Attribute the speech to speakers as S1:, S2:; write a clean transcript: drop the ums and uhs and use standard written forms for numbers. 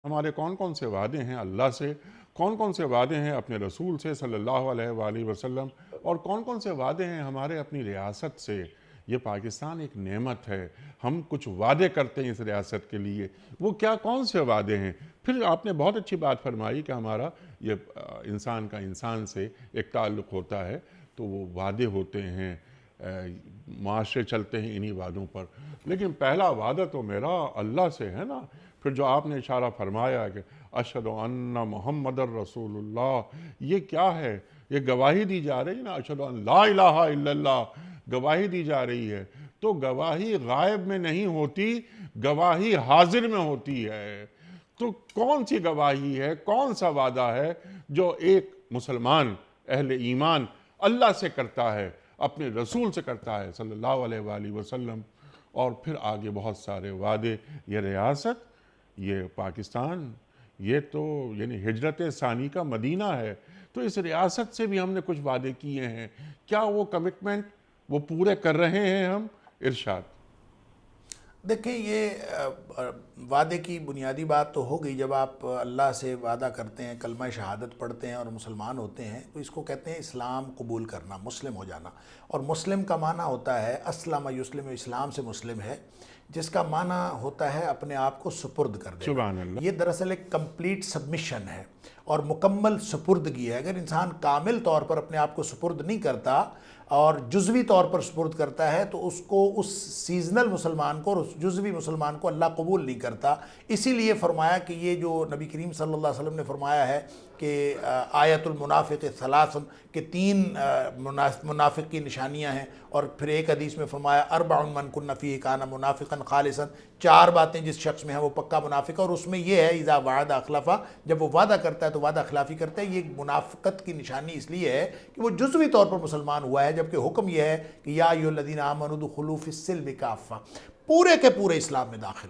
S1: ہمارے کون کون سے وعدے ہیں اللہ سے، کون کون سے وعدے ہیں اپنے رسول سے صلی اللہ علیہ وآلہ وسلم، اور کون کون سے وعدے ہیں ہمارے اپنی ریاست سے۔ یہ پاکستان ایک نعمت ہے، ہم کچھ وعدے کرتے ہیں اس ریاست کے لیے، وہ کیا کون سے وعدے ہیں؟ پھر آپ نے بہت اچھی بات فرمائی کہ ہمارا یہ انسان کا انسان سے ایک تعلق ہوتا ہے، تو وہ وعدے ہوتے ہیں، معاشرے چلتے ہیں انہی وعدوں پر، لیکن پہلا وعدہ تو میرا اللہ سے ہے نا۔ پھر جو آپ نے اشارہ فرمایا کہ اشہد ان محمد الرسول اللہ، یہ کیا ہے؟ یہ گواہی دی جا رہی ہے نا، اشہد ان لا الہ الا اللہ، گواہی دی جا رہی ہے۔ تو گواہی غائب میں نہیں ہوتی، گواہی حاضر میں ہوتی ہے۔ تو کون سی گواہی ہے، کون سا وعدہ ہے جو ایک مسلمان اہل ایمان اللہ سے کرتا ہے، اپنے رسول سے کرتا ہے صلی اللہ علیہ وآلہ وسلم، اور پھر آگے بہت سارے وعدے۔ یہ ریاست، یہ پاکستان، یہ تو یعنی ہجرت ثانی کا مدینہ ہے، تو اس ریاست سے بھی ہم نے کچھ وعدے کیے ہیں، کیا وہ کمٹمنٹ وہ پورے کر رہے ہیں ہم؟ ارشاد۔
S2: دیکھیں، یہ وعدے کی بنیادی بات تو ہو گئی، جب آپ اللہ سے وعدہ کرتے ہیں، کلمہ شہادت پڑھتے ہیں اور مسلمان ہوتے ہیں، تو اس کو کہتے ہیں اسلام قبول کرنا، مسلم ہو جانا۔ اور مسلم کا معنی ہوتا ہے اسلم یسلم، اسلام سے مسلم ہے، جس کا معنی ہوتا ہے اپنے آپ کو سپرد کر دینا۔
S1: سبحان اللہ۔
S2: یہ دراصل ایک کمپلیٹ سبمیشن ہے اور مکمل سپردگی ہے۔ اگر انسان کامل طور پر اپنے آپ کو سپرد نہیں کرتا اور جزوی طور پر سپرد کرتا ہے، تو اس کو، اس سیزنل مسلمان کو اور اس جزوی مسلمان کو اللہ قبول نہیں کرتا۔ اسی لیے فرمایا کہ یہ جو نبی کریم صلی اللہ علیہ وسلم نے فرمایا ہے کہ آیت المنافق ثلاث، کہ تین منافق کی نشانیاں ہیں، اور پھر ایک حدیث میں فرمایا اربع من کن فیہ کان منافقا خالصا، چار باتیں جس شخص میں ہیں وہ پکا منافق ہے، اور اس میں یہ ہے اذا وعد اخلف، جب وہ وعدہ کرتا ہے تو وعدہ خلافی کرتا ہے۔ یہ منافقت کی نشانی اس لیے ہے کہ وہ جزوی طور پر مسلمان ہوا ہے، جبکہ حکم یہ ہے کہ یا ایھا الذین آمنوا ادخلوا فی السلم کافہ، پورے کے پورے اسلام میں داخل